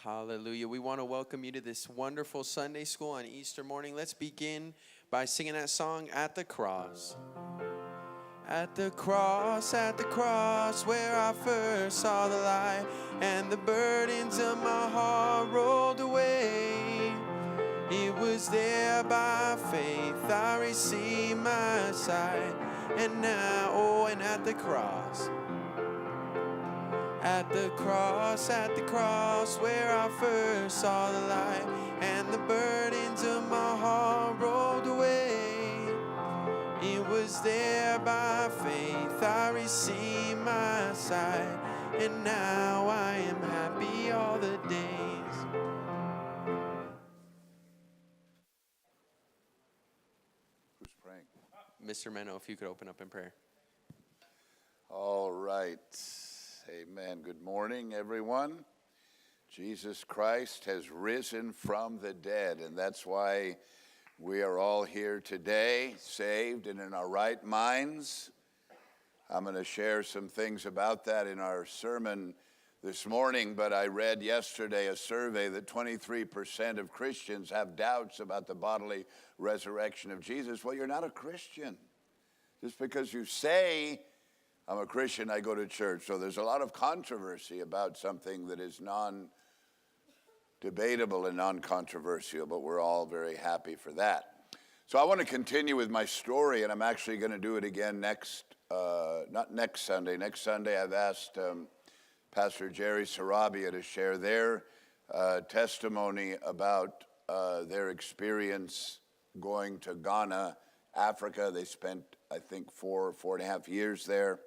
Hallelujah. We want to welcome you to this wonderful Sunday school on Easter morning. Let's begin by singing that song, At the Cross. At the cross, where I first saw the light, and the burdens of my heart rolled away. It was there by faith I received my sight, and now, and at the cross. At the cross, where I first saw the light, and the burdens of my heart rolled away. It was there by faith I received my sight, and now I am happy all the days. Who's praying? Mr. Menno, if you could open up in prayer. All right. Amen. Good morning, everyone. Jesus Christ has risen from the dead, and that's why we are all here today, saved and in our right minds. I'm going to share some things about that in our sermon this morning, but I read yesterday a survey that 23% of Christians have doubts about the bodily resurrection of Jesus. Well, you're not a Christian. Just because you say, I'm a Christian, I go to church. So there's a lot of controversy about something that is non-debatable and non-controversial, but we're all very happy for that. So I want to continue with my story, and I'm actually going to do it again not next Sunday. Next Sunday I've asked Pastor Jerry Sarabia to share their testimony about their experience going to Ghana, Africa. They spent, I think, 4.5 years there.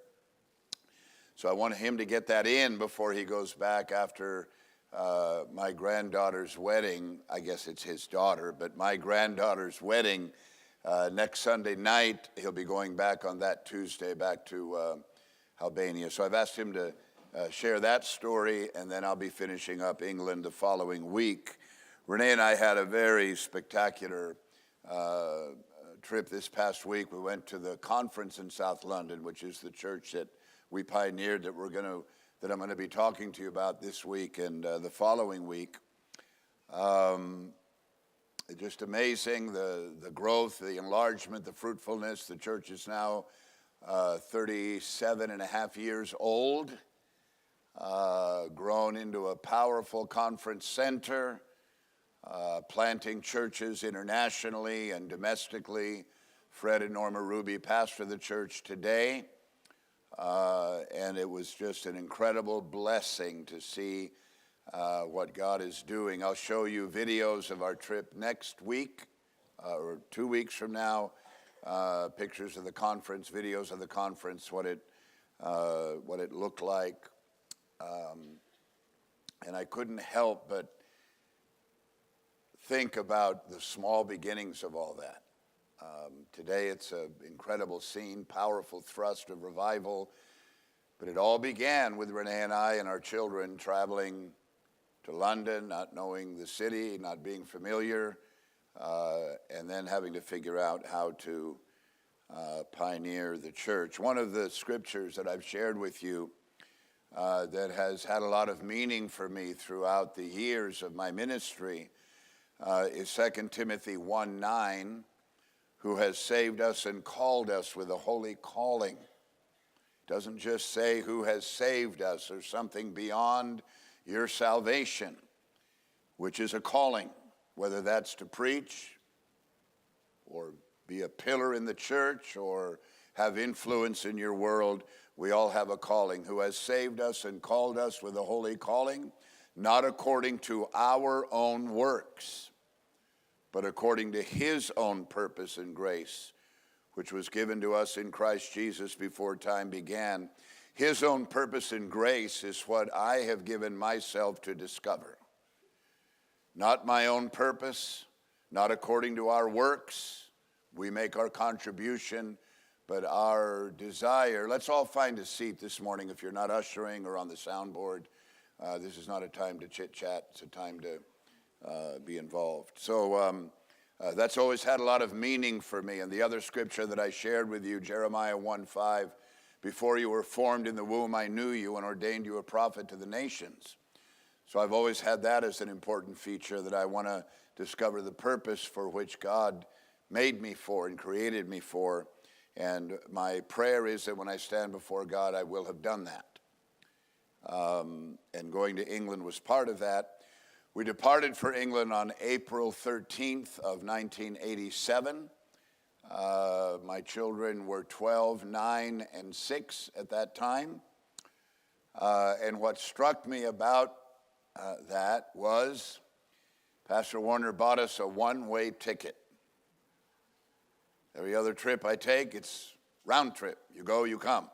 So I wanted him to get that in before he goes back after my granddaughter's wedding. I guess it's his daughter, but my granddaughter's wedding next Sunday night. He'll be going back on that Tuesday back to Albania. So I've asked him to share that story, and then I'll be finishing up England the following week. Renee and I had a very spectacular trip this past week. We went to the conference in South London, which is the church that we pioneered that I'm going to be talking to you about this week and the following week. Just amazing, the growth, the enlargement, the fruitfulness. The church is now 37 and a half years old, grown into a powerful conference center, planting churches internationally and domestically. Fred and Norma Ruby pastor the church today. And it was just an incredible blessing to see what God is doing. I'll show you videos of our trip next week, or 2 weeks from now, pictures of the conference, videos of the conference, what it looked like. And I couldn't help but think about the small beginnings of all that. Today it's an incredible scene, powerful thrust of revival, but it all began with Renee and I and our children traveling to London, not knowing the city, not being familiar, and then having to figure out how to pioneer the church. One of the scriptures that I've shared with you that has had a lot of meaning for me throughout the years of my ministry is 2 Timothy 1:9, who has saved us and called us with a holy calling. It doesn't just say who has saved us or something beyond your salvation, which is a calling, whether that's to preach or be a pillar in the church or have influence in your world. We all have a calling. Who has saved us and called us with a holy calling, not according to our own works, but according to his own purpose and grace, which was given to us in Christ Jesus before time began. His own purpose and grace is what I have given myself to discover. Not my own purpose, not according to our works. We make our contribution, but our desire. Let's all find a seat this morning if you're not ushering or on the soundboard. This is not a time to chit-chat. It's a time to be involved. So that's always had a lot of meaning for me. And the other scripture that I shared with you, Jeremiah 1:5, before you were formed in the womb, I knew you and ordained you a prophet to the nations. So I've always had that as an important feature, that I want to discover the purpose for which God made me for and created me for. And my prayer is that when I stand before God, I will have done that. And going to England was part of that. We departed for England on April 13th of 1987. My children were 12, 9, and 6 at that time. And what struck me about that was Pastor Warner bought us a one-way ticket. Every other trip I take, it's round trip. You go, you come.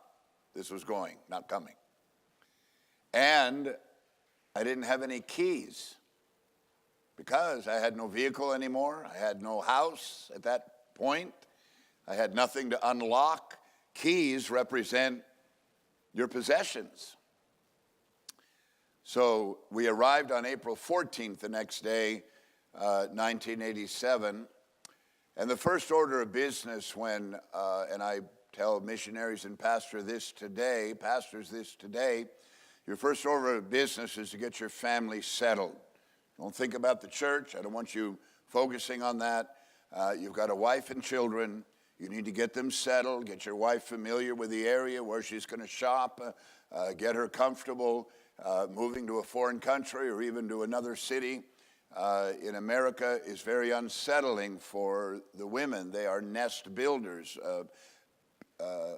This was going, not coming. And I didn't have any keys because I had no vehicle anymore. I had no house at that point. I had nothing to unlock. Keys represent your possessions. So we arrived on April 14th, the next day, 1987. And the first order of business when, and I tell missionaries and pastors this today, your first order of business is to get your family settled. Don't think about the church. I don't want you focusing on that. You've got a wife and children. You need to get them settled, get your wife familiar with the area where she's going to shop, get her comfortable. Moving to a foreign country or even to another city in America is very unsettling for the women. They are nest builders.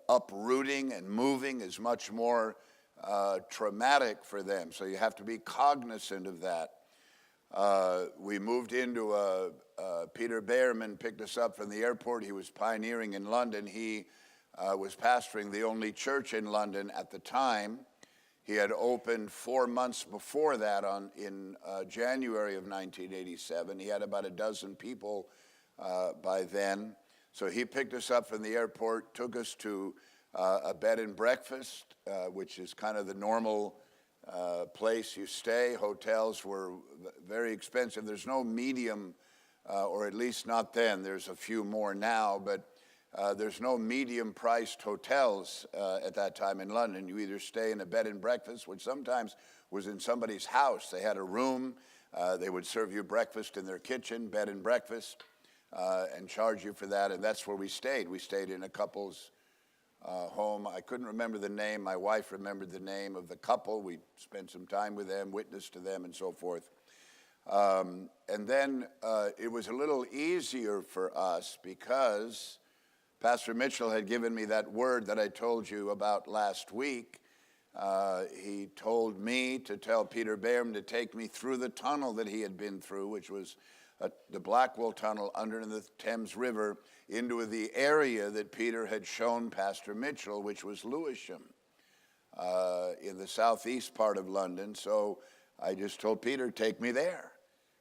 Uprooting and moving is much more traumatic for them, so you have to be cognizant of that. We moved into Peter Behrman picked us up from the airport. He was pioneering in London. He was pastoring the only church in London at the time. He had opened 4 months before that in January of 1987. He had about a dozen people by then. So he picked us up from the airport, took us to a bed and breakfast, which is kind of the normal place you stay. Hotels were very expensive. There's no medium, or at least not then. There's a few more now, but there's no medium-priced hotels at that time in London. You either stay in a bed and breakfast, which sometimes was in somebody's house. They had a room. They would serve you breakfast in their kitchen, bed and breakfast, and charge you for that. And that's where we stayed. We stayed in a couple's home. I couldn't remember the name. My wife remembered the name of the couple. We spent some time with them, witnessed to them, and so forth. And then it was a little easier for us because Pastor Mitchell had given me that word that I told you about last week. He told me to tell Peter Behrman to take me through the tunnel that he had been through, which was the Blackwell Tunnel under the Thames River, into the area that Peter had shown Pastor Mitchell, which was Lewisham, in the southeast part of London. So I just told Peter, take me there.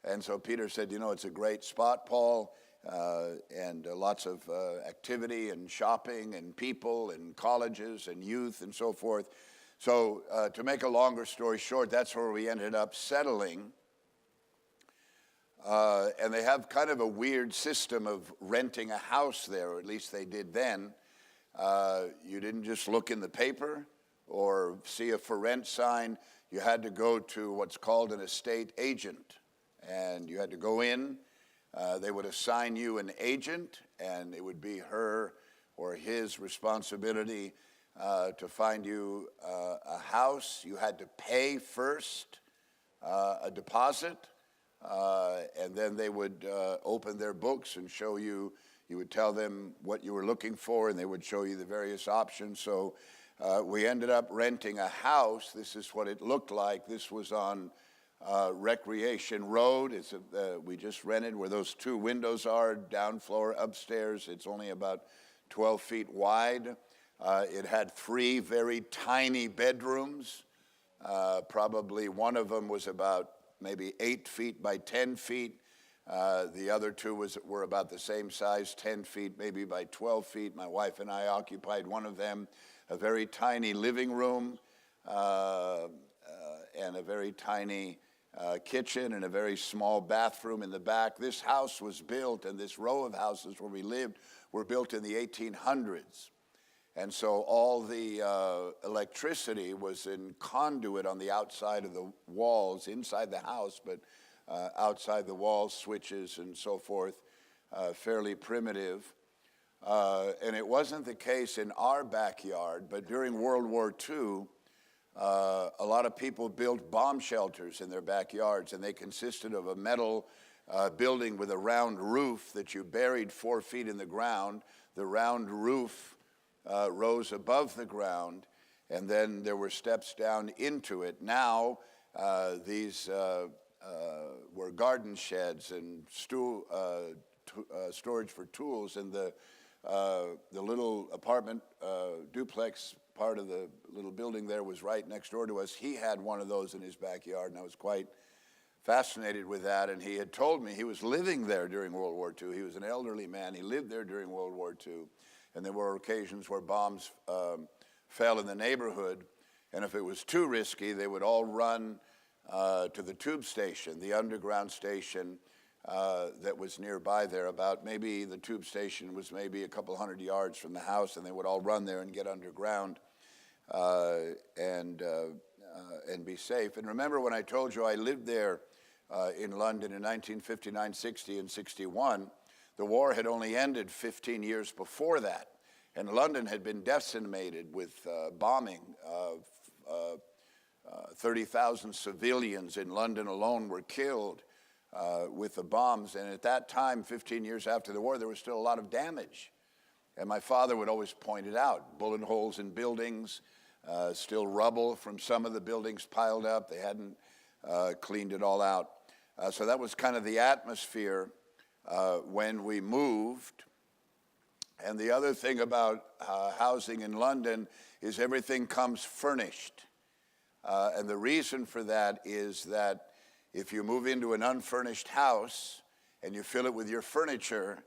And so Peter said, you know, it's a great spot, Paul. And lots of activity and shopping and people and colleges and youth and so forth. So to make a longer story short, that's where we ended up settling. And they have kind of a weird system of renting a house there, or at least they did then. You didn't just look in the paper or see a for rent sign. You had to go to what's called an estate agent. And you had to go in. They would assign you an agent, and it would be her or his responsibility to find you a house. You had to pay first a deposit, and then they would open their books and show you. You would tell them what you were looking for, and they would show you the various options. So we ended up renting a house. This is what it looked like. This was on Recreation Road. We just rented where those two windows are, down floor, upstairs. It's only about 12 feet wide. It had 3 very tiny bedrooms. Probably one of them was about maybe 8 feet by 10 feet. The other 2 were about the same size, 10 feet, maybe by 12 feet. My wife and I occupied one of them, a very tiny living room, and a very tiny kitchen and a very small bathroom in the back. This house was built, and this row of houses where we lived were built in the 1800s. And so all the electricity was in conduit on the outside of the walls, inside the house, but outside the walls, switches and so forth, fairly primitive. And it wasn't the case in our backyard, but during World War II, a lot of people built bomb shelters in their backyards, and they consisted of a metal building with a round roof that you buried 4 feet in the ground. The round roof rose above the ground, and then there were steps down into it. Now, these were garden sheds and storage for tools, and the little apartment duplex part of the little building there was right next door to us. He had one of those in his backyard, and I was quite fascinated with that. And he had told me he was living there during World War II. He was an elderly man. He lived there during World War II. And there were occasions where bombs fell in the neighborhood. And if it was too risky, they would all run to the tube station, the underground station that was nearby there. About maybe the tube station was maybe a couple hundred yards from the house, and they would all run there and get underground and be safe. And remember when I told you I lived there in London in 1959, 60, and 61, the war had only ended 15 years before that, and London had been decimated with bombing. 30,000 civilians in London alone were killed with the bombs. And at that time, 15 years after the war, there was still a lot of damage. And my father would always point it out: bullet holes in buildings, still rubble from some of the buildings piled up. They hadn't cleaned it all out. So that was kind of the atmosphere when we moved. And the other thing about housing in London is everything comes furnished. And the reason for that is that if you move into an unfurnished house and you fill it with your furniture,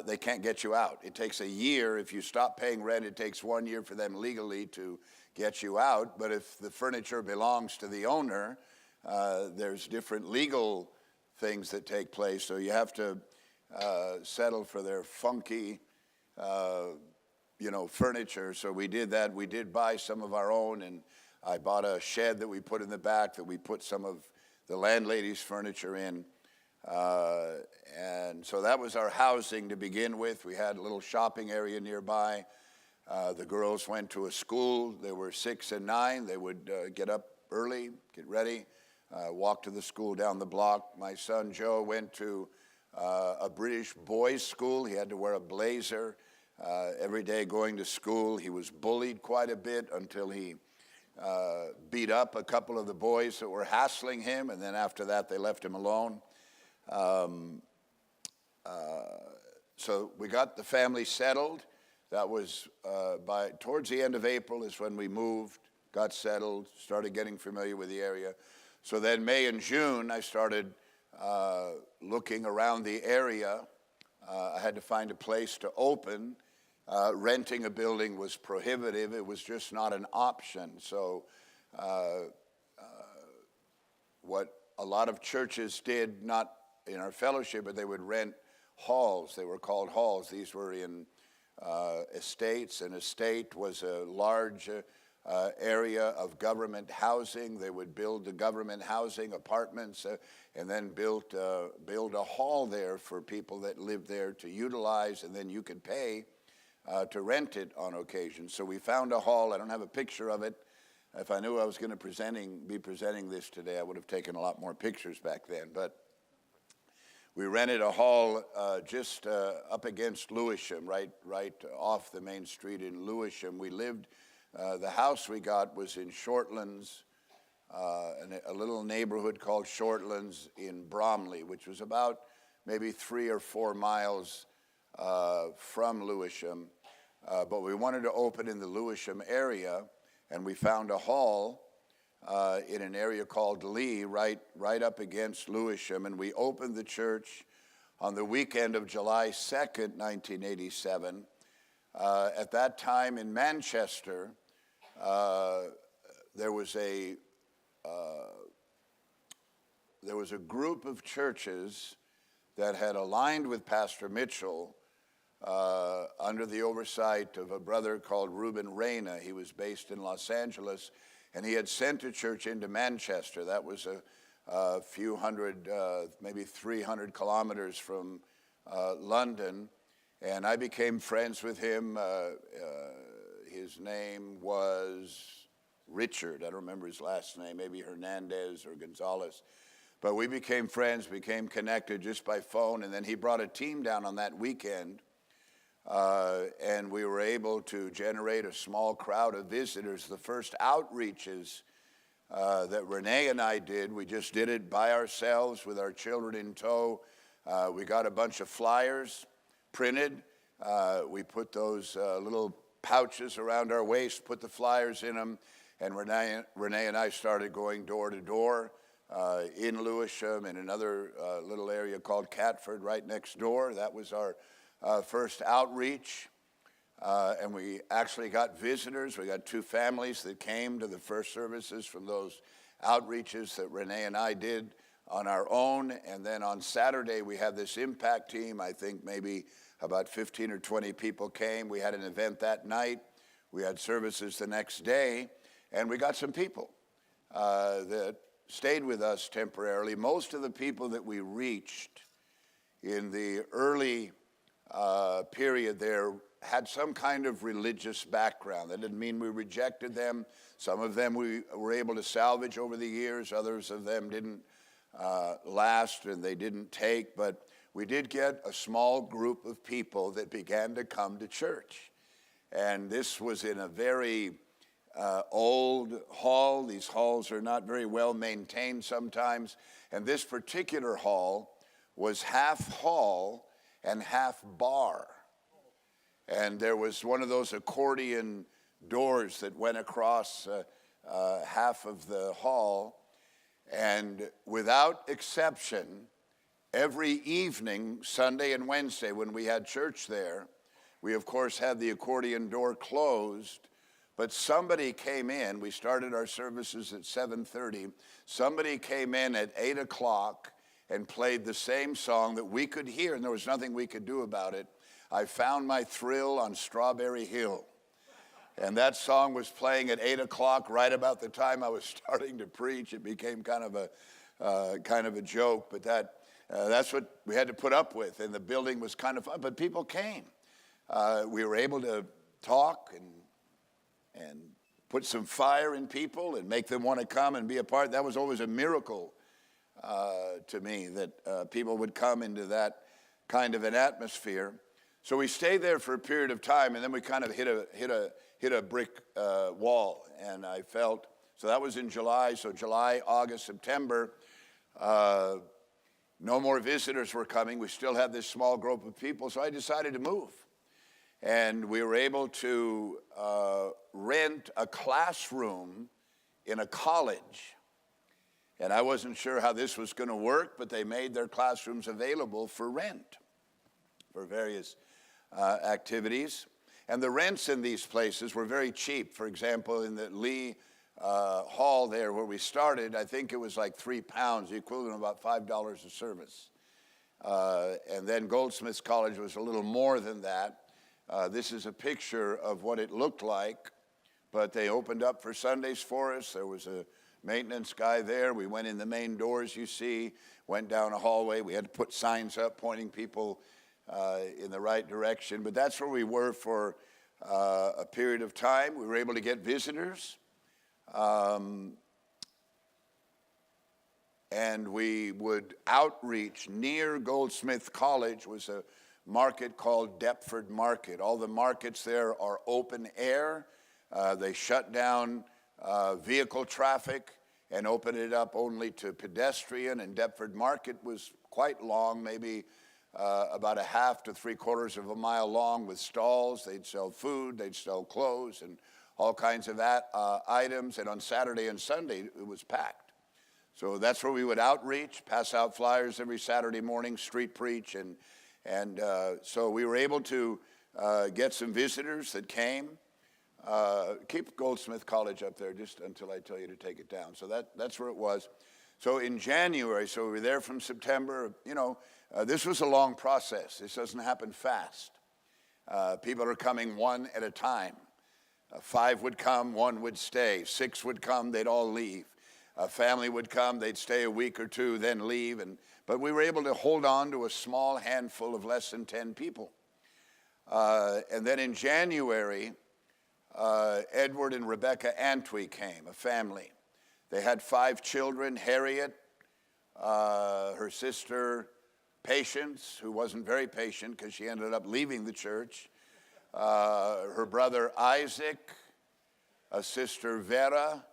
they can't get you out. It takes a year. If you stop paying rent, it takes 1 year for them legally to get you out. But if the furniture belongs to the owner, there's different legal things that take place. So you have to settle for their funky, furniture. So we did that. We did buy some of our own, and I bought a shed that we put in the back that we put some of the landlady's furniture in. And so that was our housing to begin with. We had a little shopping area nearby. The girls went to a school. They were 6 and 9. They would get up early, get ready, walk to the school down the block. My son Joe went to a British boys' school. He had to wear a blazer every day going to school. He was bullied quite a bit until he beat up a couple of the boys that were hassling him, and then after that they left him alone. So we got the family settled. That was towards the end of April is when we moved, got settled, started getting familiar with the area. So then May and June I started looking around the area. I had to find a place to open. Renting a building was prohibitive. It was just not an option. So what a lot of churches did, not in our fellowship, but they would rent halls. They were called halls. These were in estates. An estate was a large area of government housing. They would build the government housing, apartments, and then build a hall there for people that lived there to utilize, and then you could pay to rent it on occasion. So we found a hall. I don't have a picture of it. If I knew I was going to be presenting this today, I would have taken a lot more pictures back then. But we rented a hall just up against Lewisham, right off the main street in Lewisham. We lived, the house we got was in Shortlands, a little neighborhood called Shortlands in Bromley, which was about maybe 3 or 4 miles from Lewisham. But we wanted to open in the Lewisham area, and we found a hall in an area called Lee, right up against Lewisham, and we opened the church on the weekend of July 2nd, 1987. At that time in Manchester, there was a group of churches that had aligned with Pastor Mitchell under the oversight of a brother called Reuben Reyna. He was based in Los Angeles, and he had sent a church into Manchester. That was a few hundred, maybe 300 kilometers from London, and I became friends with him. His name was Richard. I don't remember his last name, maybe Hernandez or Gonzalez. But we became friends, became connected just by phone, and then he brought a team down on that weekend, and we were able to generate a small crowd of visitors. The first outreaches that Renee and I did, we just did it by ourselves with our children in tow. We got a bunch of flyers printed. We put those little pouches around our waist, put the flyers in them, and Renee and I started going door to door in Lewisham and another little area called Catford right next door. That was our first outreach. And we actually got visitors. We got 2 families that came to the first services from those outreaches that Renee and I did on our own. And then on Saturday, we had this impact team. I think maybe about 15 or 20 people came. We had an event that night. We had services the next day. And we got some people that stayed with us temporarily. Most of the people that we reached in the early period there had some kind of religious background. That didn't mean we rejected them. Some of them we were able to salvage over the years. Others of them didn't last and they didn't take. But we did get a small group of people that began to come to church. And this was in a very old hall. These halls are not very well maintained sometimes. And this particular hall was half hall and half bar. And there was one of those accordion doors that went across half of the hall. And without exception, every evening, Sunday and Wednesday, when we had church there, we of course had the accordion door closed, but somebody came in. We started our services at 7:30. Somebody came in at 8 o'clock and played the same song that we could hear, and there was nothing we could do about it. I found my thrill on Strawberry Hill. And that song was playing at 8 o'clock, right about the time I was starting to preach. It became kind of a joke, but that's what we had to put up with. And the building was kind of fun, but people came. We were able to talk and put some fire in people and make them want to come and be a part. That was always a miracle to me, that people would come into that kind of an atmosphere. So we stayed there for a period of time, and then we kind of hit a brick wall. And I felt, so that was in July. So July, August, September, no more visitors were coming. We still had this small group of people, so I decided to move. And we were able to rent a classroom in a college. And I wasn't sure how this was going to work, but they made their classrooms available for rent for various activities. And the rents in these places were very cheap. For example, in the Lee Hall there where we started, I think it was like £3, the equivalent of about $5 a service. And then Goldsmiths College was a little more than that. This is a picture of what it looked like, but they opened up for Sundays for us. There was a maintenance guy there. We went in the main doors you see, went down a hallway. We had to put signs up pointing people in the right direction. But that's where we were for a period of time. We were able to get visitors. And we would outreach near Goldsmith College was a market called Deptford Market. All the markets there are open air. They shut down vehicle traffic and open it up only to pedestrian. And Deptford Market was quite long, maybe about a half to 3/4 of a mile long with stalls. They'd sell food, they'd sell clothes, and all kinds of items. And on Saturday and Sunday, it was packed. So that's where we would outreach, pass out flyers every Saturday morning, street preach. And so we were able to get some visitors that came. Keep Goldsmith College up there just until I tell you to take it down. So that's where it was. So in January, so we were there from September. This was a long process. This doesn't happen fast. People are coming one at a time. 5 would come, 1 would stay. 6 would come, they'd all leave. A family would come, they'd stay a week or 2, then leave. But we were able to hold on to a small handful of less than 10 people. And then in January, Edward and Rebecca Antwi came, a family. They had 5 children: Harriet, her sister Patience, who wasn't very patient because she ended up leaving the church, her brother Isaac, a sister Vera,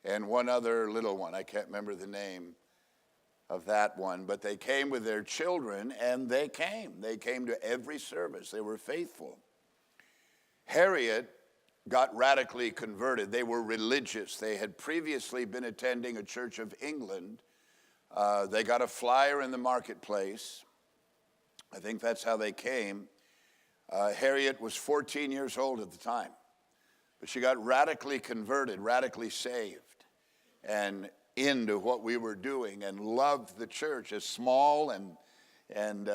and one other little one. I can't remember the name of that one, but they came with their children, and they came. They came to every service. They were faithful. Harriet got radically converted. They were religious. They had previously been attending a Church of England. They got a flyer in the marketplace. I think that's how they came. Harriet was 14 years old at the time, but she got radically converted, radically saved, and into what we were doing, and loved the church. As small and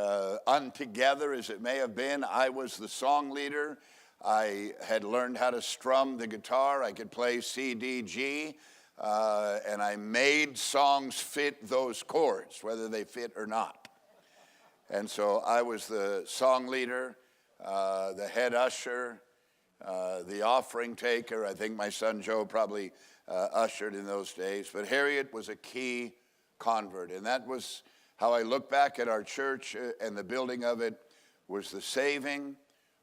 untogether as it may have been, I was the song leader. I had learned how to strum the guitar. I could play C, D, G, and I made songs fit those chords, whether they fit or not. And so I was the song leader, the head usher, the offering taker. I think my son Joe probably ushered in those days. But Harriet was a key convert, and that was how I look back at our church, and the building of it was the saving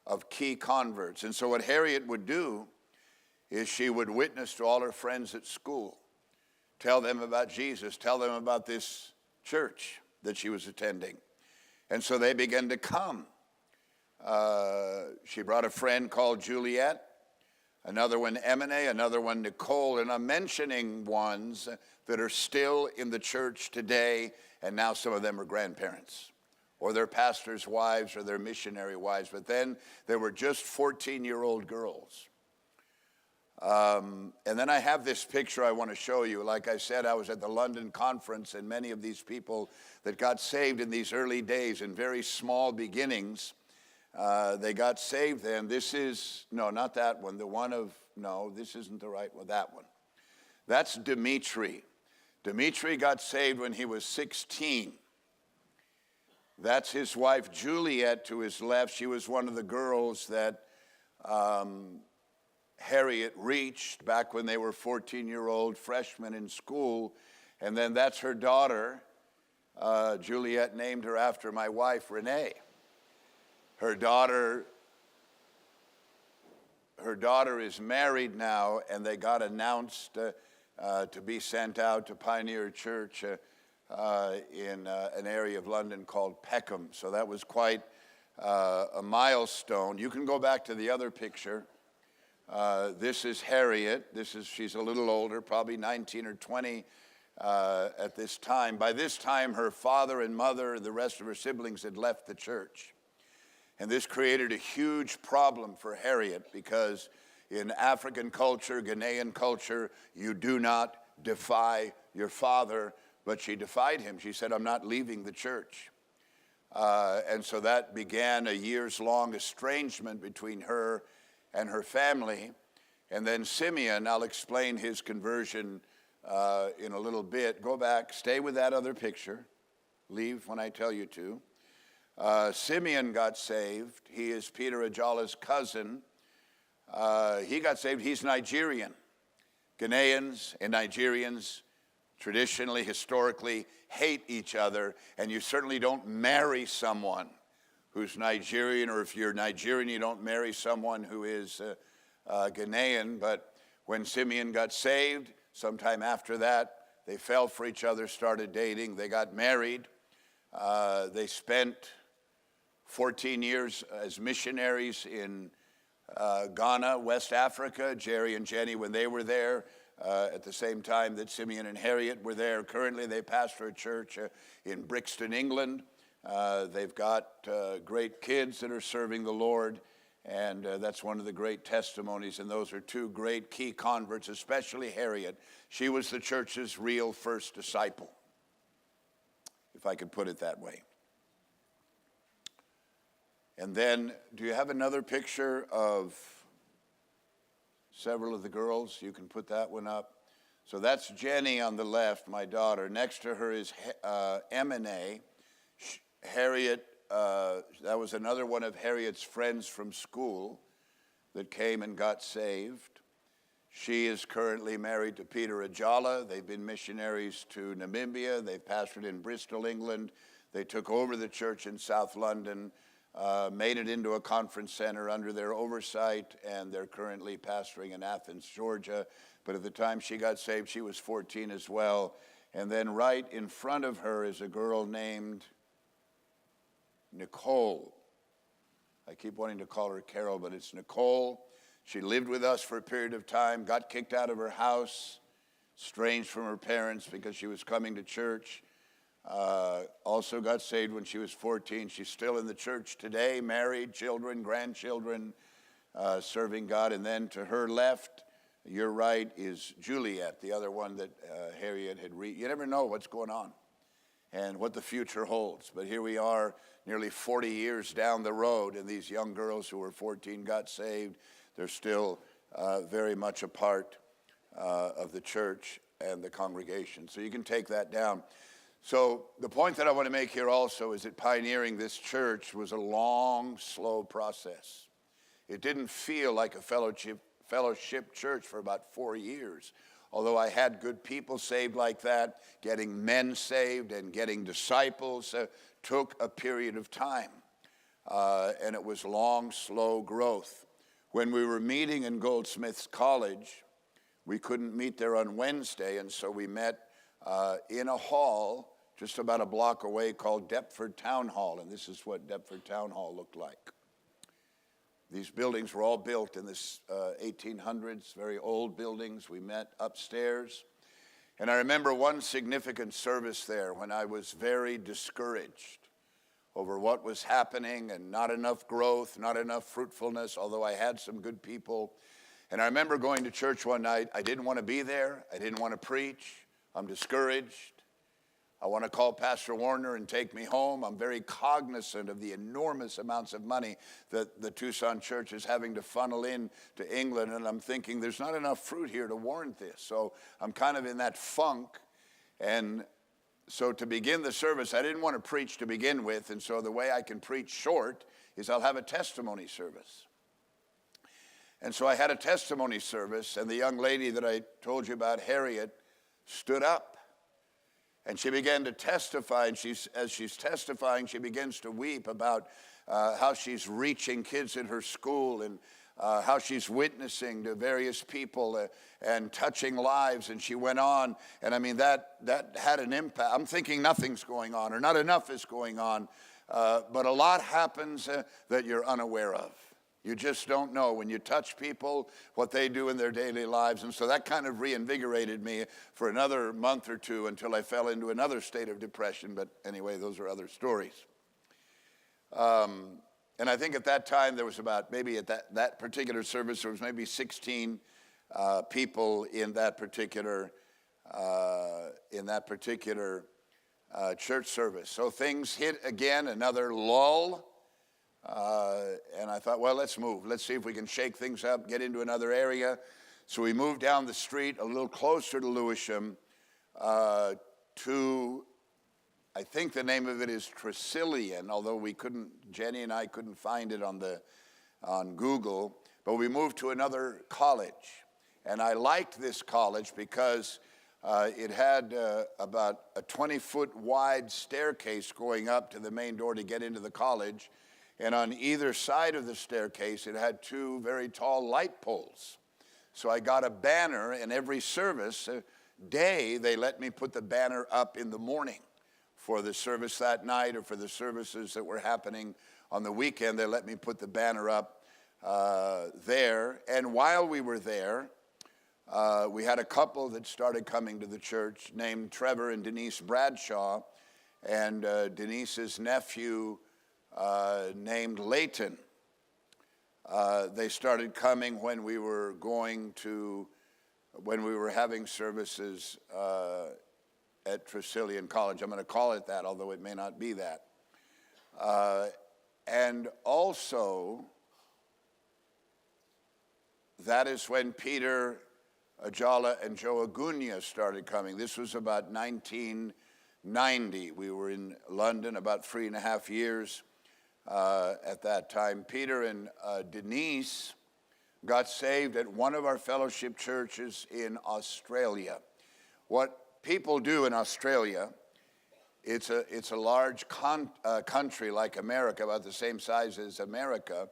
of key converts. And so what Harriet would do is she would witness to all her friends at school, tell them about Jesus, tell them about this church that she was attending. And so they began to come. She brought a friend called Juliet, another one Emine, another one Nicole, and I'm mentioning ones that are still in the church today, and now some of them are grandparents, or their pastors' wives, or their missionary wives. But then there were just 14-year-old girls. And then I have this picture I want to show you. Like I said, I was at the London conference, and many of these people that got saved in these early days in very small beginnings, they got saved then. This is, no, not that one. The one of, no, this isn't the right one, that one. That's Dimitri. Dimitri got saved when he was 16. That's his wife, Juliet, to his left. She was one of the girls that Harriet reached back when they were 14-year-old freshmen in school. And then that's her daughter. Juliet named her after my wife, Renee. Her daughter is married now, and they got announced to be sent out to Pioneer Church in an area of London called Peckham. So that was quite a milestone. You can go back to the other picture. This is Harriet. She's a little older, probably 19 or 20 at this time. By this time, her father and mother and the rest of her siblings had left the church. And this created a huge problem for Harriet, because in African culture, Ghanaian culture, you do not defy your father, but she defied him. She said, I'm not leaving the church. And so that began a years-long estrangement between her and her family. And then Simeon, I'll explain his conversion in a little bit. Go back, stay with that other picture. Leave when I tell you to. Simeon got saved. He is Peter Ajala's cousin. He got saved. He's Nigerian. Ghanaians and Nigerians traditionally, historically, hate each other, and you certainly don't marry someone who's Nigerian, or if you're Nigerian, you don't marry someone who is Ghanaian. But when Simeon got saved, sometime after that, they fell for each other, started dating. They got married. They spent 14 years as missionaries in Ghana, West Africa. Jerry and Jenny, when they were there, at the same time that Simeon and Harriet were there. Currently, they pastor a church in Brixton, England. They've got great kids that are serving the Lord, and that's one of the great testimonies. And those are two great key converts, especially Harriet. She was the church's real first disciple, if I could put it that way. And then, do you have another picture of several of the girls? You can put that one up. So that's Jenny on the left, my daughter. Next to her is M&A. Harriet, that was another one of Harriet's friends from school that came and got saved. She is currently married to Peter Ajala. They've been missionaries to Namibia. They've pastored in Bristol, England. They took over the church in South London, made it into a conference center under their oversight, and they're currently pastoring in Athens, Georgia. But at the time she got saved, she was 14 as well. And then right in front of her is a girl named Nicole. I keep wanting to call her Carol, but it's Nicole. She lived with us for a period of time, got kicked out of her house, estranged from her parents because she was coming to church. Also got saved when she was 14. She's still in the church today, married, children, grandchildren, serving God. And then to her left, your right, is Juliet, the other one that Harriet had You never know what's going on and what the future holds. But here we are, nearly 40 years down the road, and these young girls who were 14 got saved. They're still very much a part of the church and the congregation. So you can take that down. So the point that I want to make here also is that pioneering this church was a long, slow process. It didn't feel like a fellowship church for about 4 years. Although I had good people saved like that, getting men saved and getting disciples took a period of time. And it was long, slow growth. When we were meeting in Goldsmiths College, we couldn't meet there on Wednesday, and so we met in a hall just about a block away called Deptford Town Hall, and this is what Deptford Town Hall looked like. These buildings were all built in the 1800s, very old buildings. We met upstairs. And I remember one significant service there when I was very discouraged over what was happening and not enough growth, not enough fruitfulness, although I had some good people. And I remember going to church one night. I didn't want to be there. I didn't want to preach. I'm discouraged. I want to call Pastor Warner and take me home. I'm very cognizant of the enormous amounts of money that the Tucson church is having to funnel in to England, and I'm thinking there's not enough fruit here to warrant this. So I'm kind of in that funk, and so to begin the service, I didn't want to preach to begin with, and so the way I can preach short is I'll have a testimony service. And so I had a testimony service, and the young lady that I told you about, Harriet, stood up. And she began to testify, and as she's testifying, she begins to weep about how she's reaching kids in her school and how she's witnessing to various people and touching lives. And she went on, and I mean, that had an impact. I'm thinking nothing's going on, or not enough is going on, but a lot happens that you're unaware of. You just don't know when you touch people what they do in their daily lives. And so that kind of reinvigorated me for another month or two until I fell into another state of depression. But anyway, those are other stories. And I think at that time there was about, maybe at that particular service, there was maybe 16 people in that particular church service. So things hit again, another lull. And I thought, well, let's move. Let's see if we can shake things up, get into another area. So we moved down the street a little closer to Lewisham to, I think the name of it is Tresillian, although Jenny and I couldn't find it on Google. But we moved to another college. And I liked this college because it had about a 20-foot wide staircase going up to the main door to get into the college. And on either side of the staircase, it had two very tall light poles. So I got a banner, and every service day, they let me put the banner up in the morning. For the service that night or for the services that were happening on the weekend, they let me put the banner up there. And while we were there, we had a couple that started coming to the church named Trevor and Denise Bradshaw, and Denise's nephew named Leighton. They started coming when we were having services at Tresillian College. I'm going to call it that, although it may not be that. And also, that is when Peter, Ajala, and Joe Agunya started coming. This was about 1990. We were in London about 3.5 years at that time. Peter and Denise got saved at one of our fellowship churches in Australia. What people do in Australia, it's a large country like America, about the same size as America.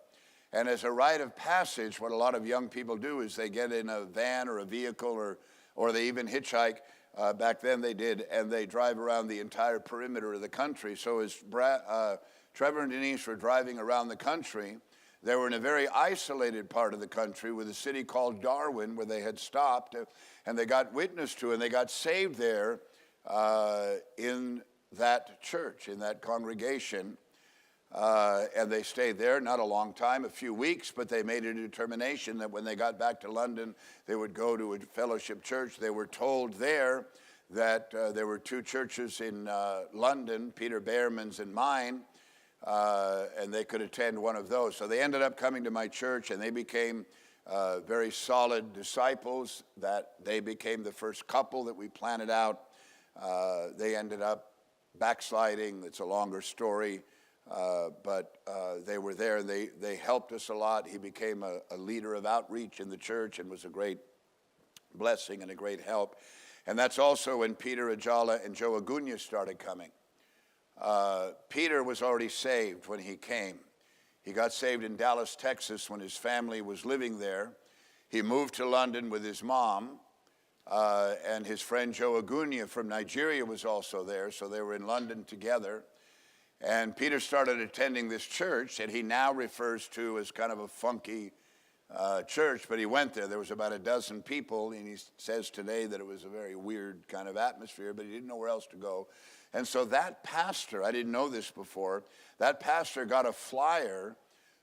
And as a rite of passage, what a lot of young people do is they get in a van or a vehicle, or they even hitchhike. Back then they did, and they drive around the entire perimeter of the country. So as Trevor and Denise were driving around the country, they were in a very isolated part of the country with a city called Darwin, where they had stopped, and they got witness to, and they got saved there in that church, in that congregation. And they stayed there, not a long time, a few weeks, but they made a determination that when they got back to London, they would go to a fellowship church. They were told there that there were 2 churches in London, Peter Behrman's and mine, and they could attend one of those. So they ended up coming to my church, and they became very solid disciples. That they became the first couple that we planted out. They ended up backsliding. It's a longer story. But they were there, and they helped us a lot. He became a leader of outreach in the church and was a great blessing and a great help. And that's also when Peter Ajala and Joe Agunya started coming. Peter was already saved when he came. He got saved in Dallas, Texas, when his family was living there. He moved to London with his mom, and his friend Joe Agunya from Nigeria was also there, so they were in London together. And Peter started attending this church that he now refers to as kind of a funky church, but he went there. There was about a dozen people, and he says today that it was a very weird kind of atmosphere, but he didn't know where else to go. And so that pastor, I didn't know this before, that pastor got a flyer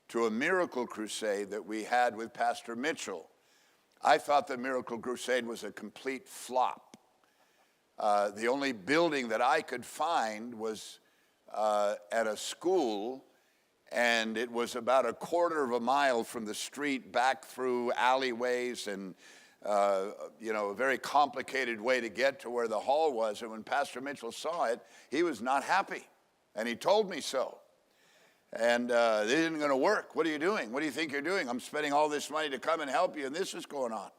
to a miracle crusade that we had with Pastor Mitchell. I thought the miracle crusade was a complete flop. The only building that I could find was at a school, and it was about a quarter of a mile from the street back through alleyways and a very complicated way to get to where the hall was. And when Pastor Mitchell saw it, he was not happy, and he told me so. And this isn't going to work. What are you doing? What do you think you're doing? I'm spending all this money to come and help you, and this is going on.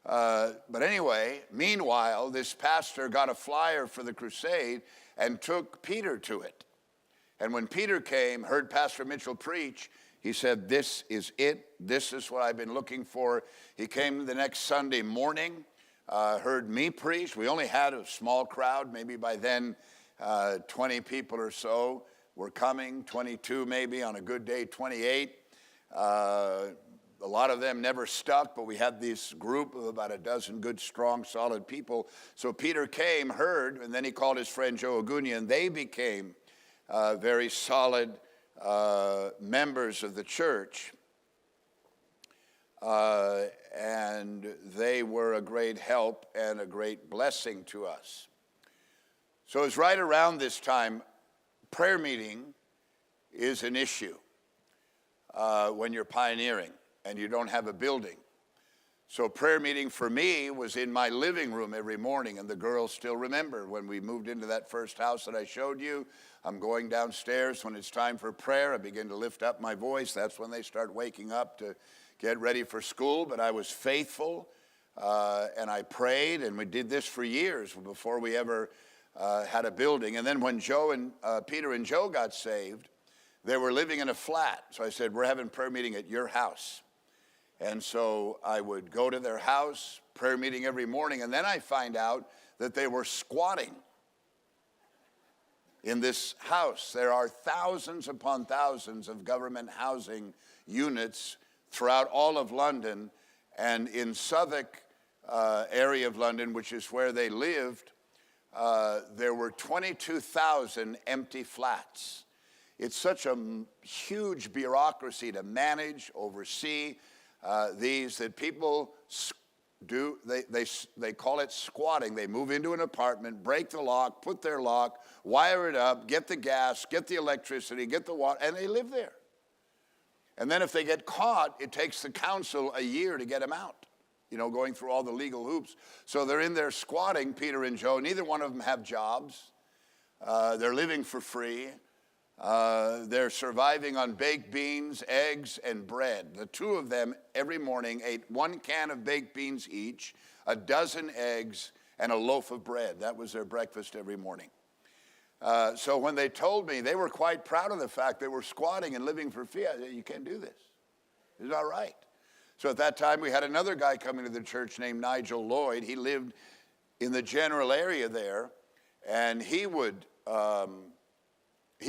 But anyway, meanwhile, this pastor got a flyer for the crusade and took Peter to it. And when Peter came, heard Pastor Mitchell preach, he said, "This is it. This is what I've been looking for." He came the next Sunday morning, heard me preach. We only had a small crowd, maybe by then 20 people or so were coming, 22 maybe, on a good day, 28. A lot of them never stuck, but we had this group of about a dozen good, strong, solid people. So Peter came, heard, and then he called his friend Joe Agunya, and they became very solid members of the church. And they were a great help and a great blessing to us. So it's right around this time, prayer meeting is an issue when you're pioneering and you don't have a building. So prayer meeting for me was in my living room every morning, and the girls still remember when we moved into that first house that I showed you. I'm going downstairs when it's time for prayer. I begin to lift up my voice. That's when they start waking up to get ready for school. But I was faithful, and I prayed, and we did this for years before we ever had a building. And then when Peter and Joe got saved, they were living in a flat. So I said, "We're having prayer meeting at your house." And so I would go to their house, prayer meeting every morning, and then I find out that they were squatting in this house. There are thousands upon thousands of government housing units throughout all of London, and in Southwark area of London, which is where they lived, there were 22,000 empty flats. It's such a huge bureaucracy to manage, oversee, these, that people they call it squatting. They move into an apartment, break the lock, put their lock, wire it up, get the gas, get the electricity, get the water, and they live there. And then if they get caught, it takes the council a year to get them out, going through all the legal hoops. So they're in there squatting, Peter and Joe. Neither one of them have jobs. They're living for free. They're surviving on baked beans, eggs, and bread. The two of them every morning ate 1 can of baked beans each, a dozen eggs, and a loaf of bread. That was their breakfast every morning. So when they told me, they were quite proud of the fact they were squatting and living for free. I said, you can't do this. It's not right. So at that time, we had another guy coming to the church named Nigel Lloyd. He lived in the general area there, and he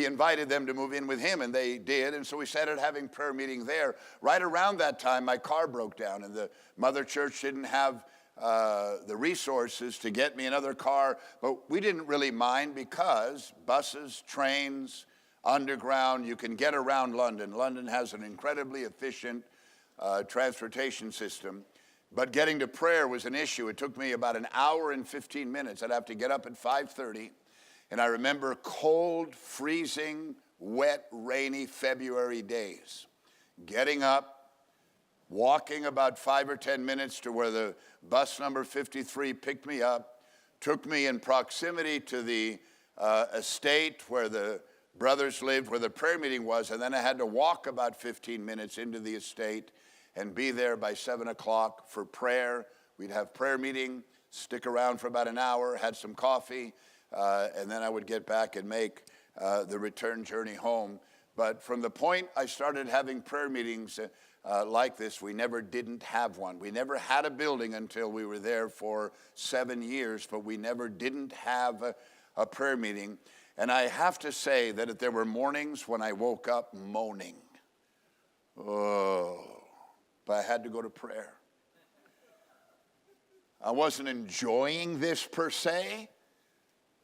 invited them to move in with him, and they did. And so we started having prayer meeting there. Right around that time, my car broke down, and the mother church didn't have the resources to get me another car. But we didn't really mind because buses, trains, underground, you can get around London. London has an incredibly efficient transportation system. But getting to prayer was an issue. It took me about an hour and 15 minutes. I'd have to get up at 5:30. And I remember cold, freezing, wet, rainy February days. Getting up, walking about 5 or 10 minutes to where the bus number 53 picked me up, took me in proximity to the estate where the brothers lived, where the prayer meeting was, and then I had to walk about 15 minutes into the estate and be there by 7 o'clock for prayer. We'd have prayer meeting, stick around for about an hour, had some coffee, and then I would get back and make the return journey home. But from the point I started having prayer meetings like this, we never didn't have one. We never had a building until we were there for 7 years, but we never didn't have a prayer meeting. And I have to say that there were mornings when I woke up moaning. Oh, but I had to go to prayer. I wasn't enjoying this per se.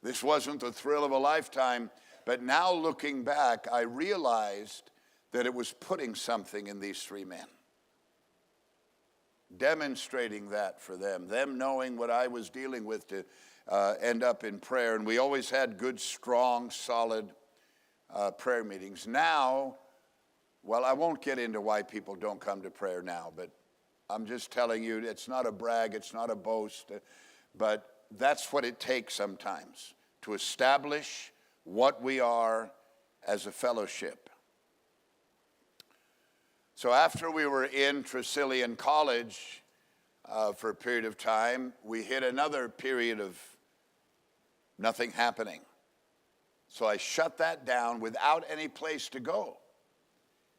This wasn't the thrill of a lifetime, but now looking back, I realized that it was putting something in these three men. Demonstrating that for them knowing what I was dealing with to end up in prayer. And we always had good, strong, solid prayer meetings. Now, well, I won't get into why people don't come to prayer now, but I'm just telling you, it's not a brag, it's not a boast, but that's what it takes sometimes to establish what we are as a fellowship. So after we were in Tresillian College for a period of time, we hit another period of nothing happening. So I shut that down without any place to go.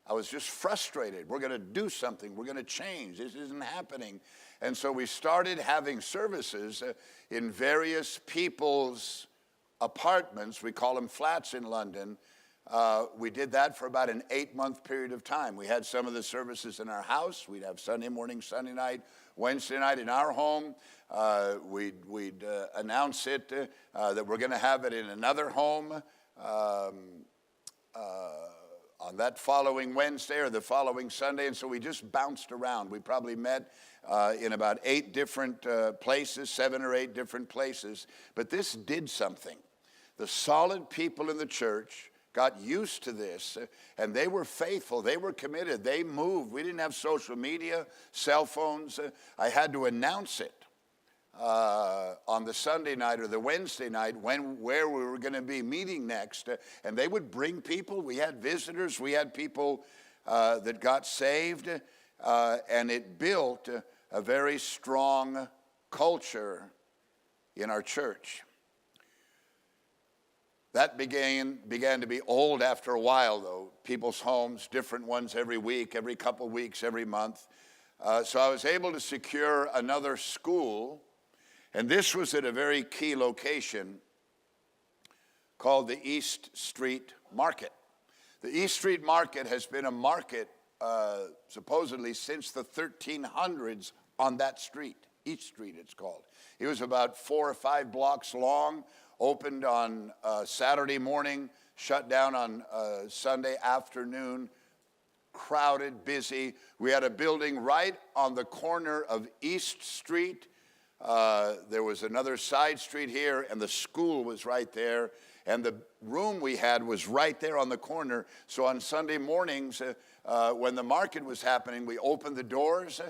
I was just frustrated. We're going to do something. We're going to change. This isn't happening. And so we started having services in various people's apartments. We call them flats in London. We did that for about an 8-month period of time. We had some of the services in our house. We'd have Sunday morning, Sunday night, Wednesday night in our home. We'd announce it that we're going to have it in another home on that following Wednesday or the following Sunday. And so we just bounced around. We probably met in about 8 different places, 7 or 8 different places. But this did something. The solid people in the church got used to this, and they were faithful. They were committed. They moved. We didn't have social media, cell phones. I had to announce it on the Sunday night or the Wednesday night where we were going to be meeting next. And they would bring people. We had visitors. We had people that got saved. And it built a very strong culture in our church. That began to be old after a while, though. People's homes, different ones every week, every couple weeks, every month. So I was able to secure another school, and this was at a very key location called the East Street Market. The East Street Market has been a market supposedly since the 1300s on that street. East Street, it's called. It was about 4 or 5 blocks long, opened on Saturday morning, shut down on Sunday afternoon. crowded, busy. We had a building right on the corner of East Street. There was another side street here, and the school was right there. And the room we had was right there on the corner. So on Sunday mornings, when the market was happening, we opened the doors,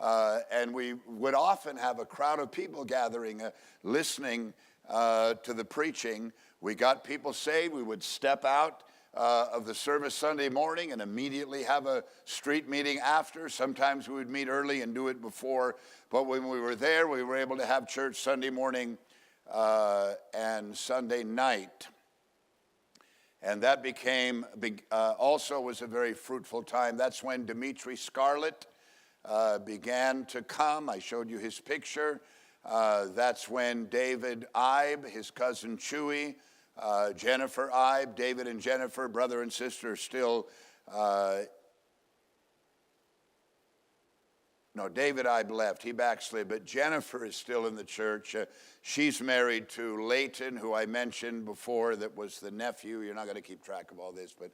and we would often have a crowd of people gathering, listening to the preaching. We got people saved. We would step out of the service Sunday morning and immediately have a street meeting after. Sometimes we would meet early and do it before. But when we were there, we were able to have church Sunday morning and Sunday night. And that became, also was a very fruitful time. That's when Dimitri Scarlett began to come. I showed you his picture. That's when David Ibe, his cousin Chewy, Jennifer Ibe, David and Jennifer, brother and sister, still. No, David Ibe left. He backslid, but Jennifer is still in the church. She's married to Leighton, who I mentioned before, that was the nephew. You're not going to keep track of all this, but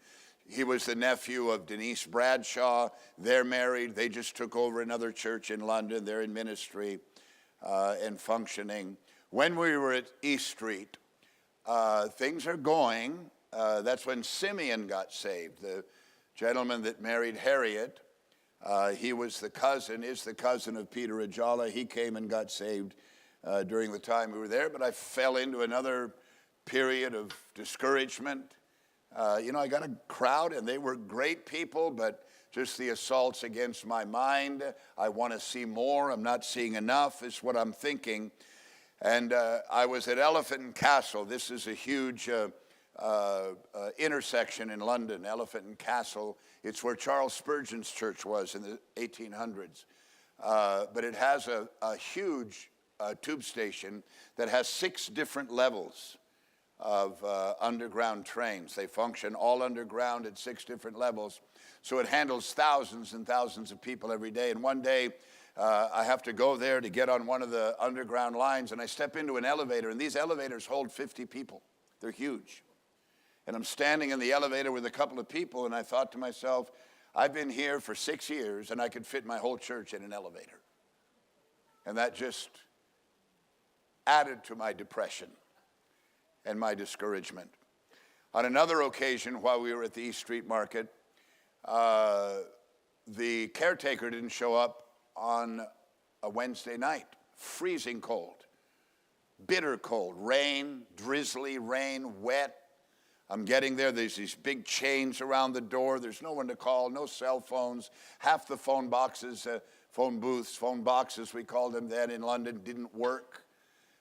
he was the nephew of Denise Bradshaw. They're married. They just took over another church in London. They're in ministry and functioning. When we were at East Street, things are going. That's when Simeon got saved, the gentleman that married Harriet. He was the cousin of Peter Ajala. He came and got saved during the time we were there. But I fell into another period of discouragement. I got a crowd, and they were great people, but just the assaults against my mind. I want to see more. I'm not seeing enough is what I'm thinking. And I was at Elephant and Castle. This is a huge intersection in London, Elephant and Castle. It's where Charles Spurgeon's church was in the 1800s. But it has a huge tube station that has 6 different levels of underground trains. They function all underground at 6 different levels. So it handles thousands and thousands of people every day. And one day, I have to go there to get on one of the underground lines, and I step into an elevator, and these elevators hold 50 people. They're huge. And I'm standing in the elevator with a couple of people, and I thought to myself, I've been here for 6 years, and I could fit my whole church in an elevator. And that just added to my depression and my discouragement. On another occasion, while we were at the East Street Market, the caretaker didn't show up on a Wednesday night. Freezing cold, bitter cold, rain, drizzly rain, wet. I'm getting there. There's these big chains around the door. There's no one to call, no cell phones. Half the phone boxes, phone booths, phone boxes, we called them then in London, didn't work.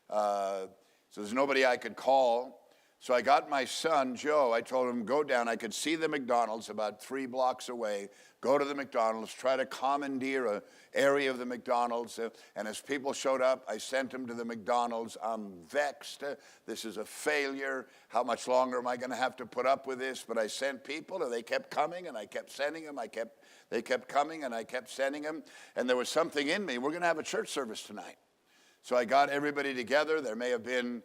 So there's nobody I could call. So I got my son, Joe. I told him, go down. I could see the McDonald's about 3 blocks away. Go to the McDonald's, try to commandeer an area of the McDonald's. And as people showed up, I sent them to the McDonald's. I'm vexed. This is a failure. How much longer am I going to have to put up with this? But I sent people, and they kept coming, and I kept sending them. They kept coming, and I kept sending them. And there was something in me. We're going to have a church service tonight. So I got everybody together. There may have been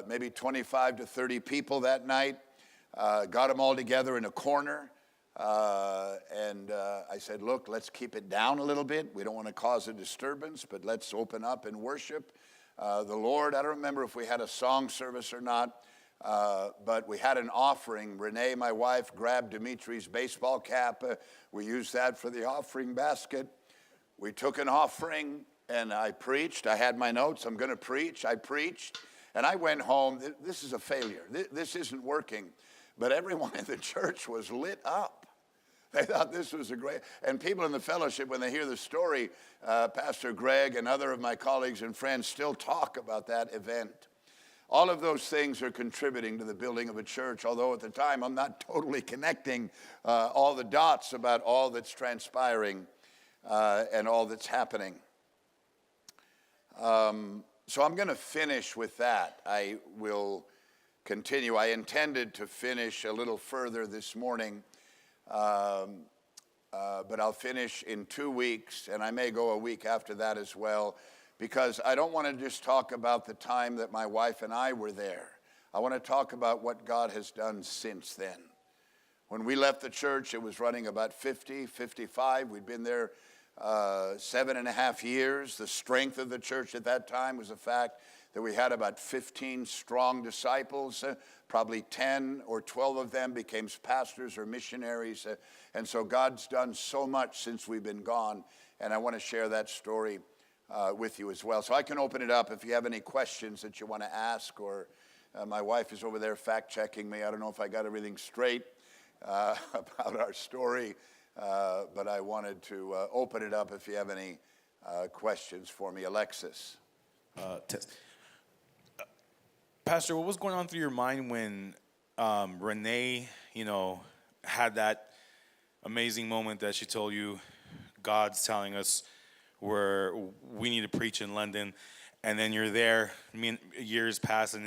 maybe 25 to 30 people that night. Got them all together in a corner. And I said, look, let's keep it down a little bit. We don't want to cause a disturbance, but let's open up and worship the Lord. I don't remember if we had a song service or not, but we had an offering. Renee, my wife, grabbed Dimitri's baseball cap. We used that for the offering basket. We took an offering, and I preached. I had my notes. I'm going to preach. I preached. And I went home. This is a failure. This isn't working. But everyone in the church was lit up. They thought this was a great, and people in the fellowship, when they hear the story, Pastor Greg and other of my colleagues and friends still talk about that event. All of those things are contributing to the building of a church, although at the time I'm not totally connecting all the dots about all that's transpiring and all that's happening. So I'm going to finish with that. I will continue. I intended to finish a little further this morning, but I'll finish in 2 weeks, and I may go a week after that as well, because I don't want to just talk about the time that my wife and I were there. I want to talk about what God has done since then. When we left the church, it was running about 50, 55. We'd been there 7.5 years. The strength of the church at that time was the fact that we had about 15 strong disciples. Probably 10 or 12 of them became pastors or missionaries. And so God's done so much since we've been gone. And I want to share that story with you as well. So I can open it up if you have any questions that you want to ask, or my wife is over there fact-checking me. I don't know if I got everything straight about our story, but I wanted to open it up if you have any questions for me. Alexis. Pastor, what was going on through your mind when Renee, had that amazing moment that she told you, God's telling us where we need to preach in London, and then you're there, years pass, and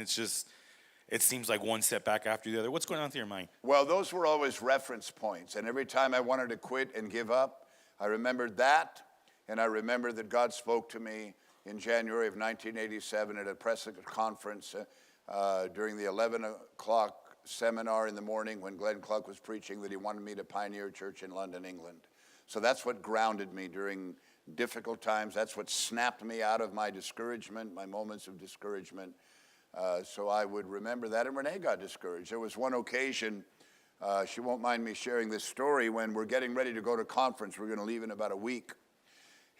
it seems like one step back after the other. What's going on through your mind? Well, those were always reference points, and every time I wanted to quit and give up, I remembered that, and I remembered that God spoke to me in January of 1987 at a press conference during the 11 o'clock seminar in the morning when Glenn Cluck was preaching, that he wanted me to pioneer a church in London, England. So that's what grounded me during difficult times. That's what snapped me out of my discouragement, my moments of discouragement. So I would remember that. And Renee got discouraged. There was one occasion, she won't mind me sharing this story, when we're getting ready to go to conference. We're going to leave in about a week.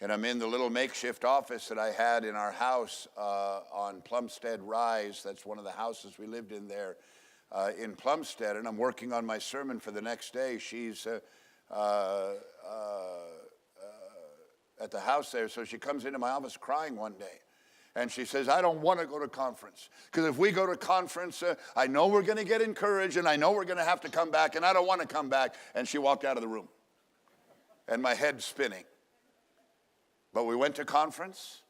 And I'm in the little makeshift office that I had in our house on Plumstead Rise. That's one of the houses we lived in there in Plumstead. And I'm working on my sermon for the next day. She's at the house there. So she comes into my office crying one day. And she says, I don't want to go to conference. Because if we go to conference, I know we're going to get encouraged, and I know we're going to have to come back, and I don't want to come back. And she walked out of the room. And my head's spinning. But we went to conference,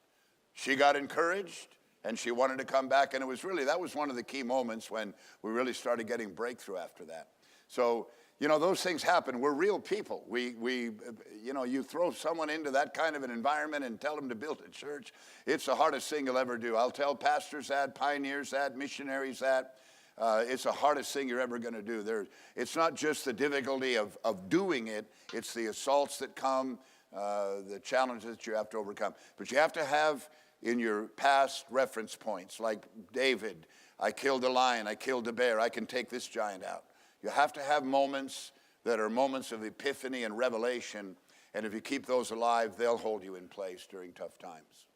she got encouraged, and she wanted to come back. And that was one of the key moments when we really started getting breakthrough after that. So, those things happen. We're real people. You throw someone into that kind of an environment and tell them to build a church, it's the hardest thing you'll ever do. I'll tell pastors that, pioneers that, missionaries that. It's the hardest thing you're ever going to do. It's not just the difficulty of doing it, it's the assaults that come, the challenges that you have to overcome. But you have to have in your past reference points, like David, I killed a lion, I killed a bear, I can take this giant out. You have to have moments that are moments of epiphany and revelation, and if you keep those alive, they'll hold you in place during tough times.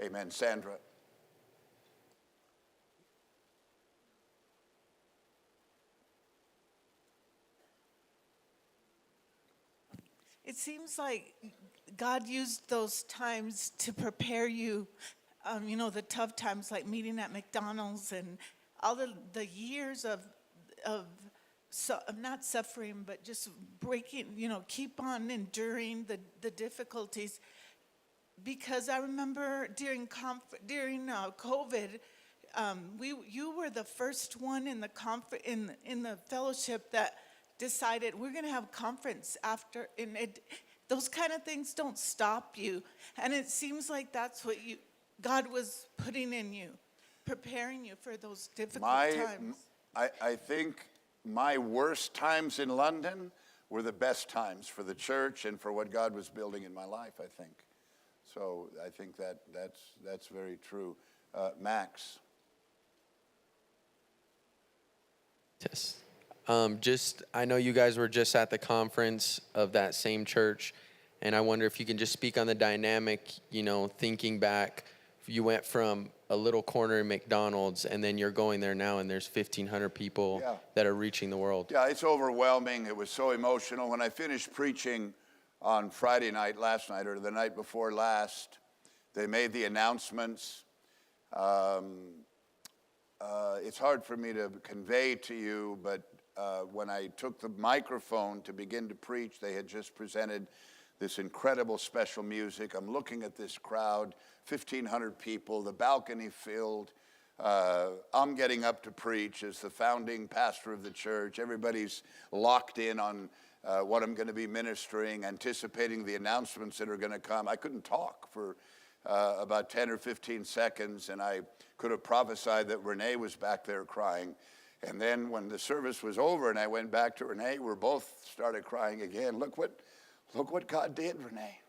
Amen. Sandra. It seems like God used those times to prepare you, the tough times like meeting at McDonald's and all the years of not suffering, but just breaking, keep on enduring the difficulties. Because I remember during COVID, you were the first one in the fellowship that decided we're going to have conference after, and those kind of things don't stop you. And it seems like that's what God was putting in you, preparing you for those difficult times. I think my worst times in London were the best times for the church and for what God was building in my life, I think. So I think that's very true. Max. Yes. I know you guys were just at the conference of that same church, and I wonder if you can just speak on the dynamic, thinking back. You went from a little corner in McDonald's, and then you're going there now, and there's 1,500 people that are reaching the world. Yeah, it's overwhelming. It was so emotional. When I finished preaching on Friday night, last night, or the night before last, they made the announcements. It's hard for me to convey to you, but when I took the microphone to begin to preach, they had just presented this incredible special music. I'm looking at this crowd, 1,500 people, the balcony filled. I'm getting up to preach as the founding pastor of the church. Everybody's locked in on what I'm going to be ministering, anticipating the announcements that are going to come. I couldn't talk for about 10 or 15 seconds, and I could have prophesied that Renee was back there crying. And then when the service was over and I went back to Renee, we both started crying again. Look what God did, Renee.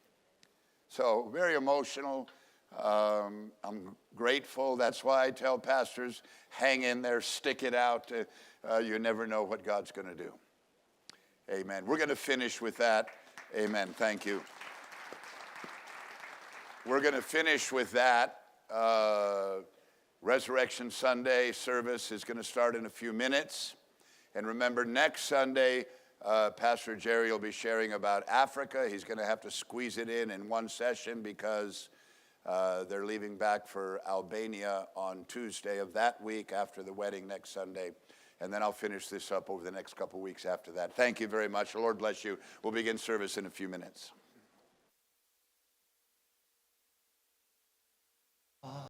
So very emotional. I'm grateful. That's why I tell pastors, hang in there, stick it out. You never know what God's going to do. Amen. We're going to finish with that. Amen. Thank you. We're going to finish with that. Resurrection Sunday service is going to start in a few minutes. And remember, next Sunday, Pastor Jerry will be sharing about Africa. He's going to have to squeeze it in one session because they're leaving back for Albania on Tuesday of that week after the wedding next Sunday. And then I'll finish this up over the next couple weeks after that. Thank you very much. The Lord bless you. We'll begin service in a few minutes.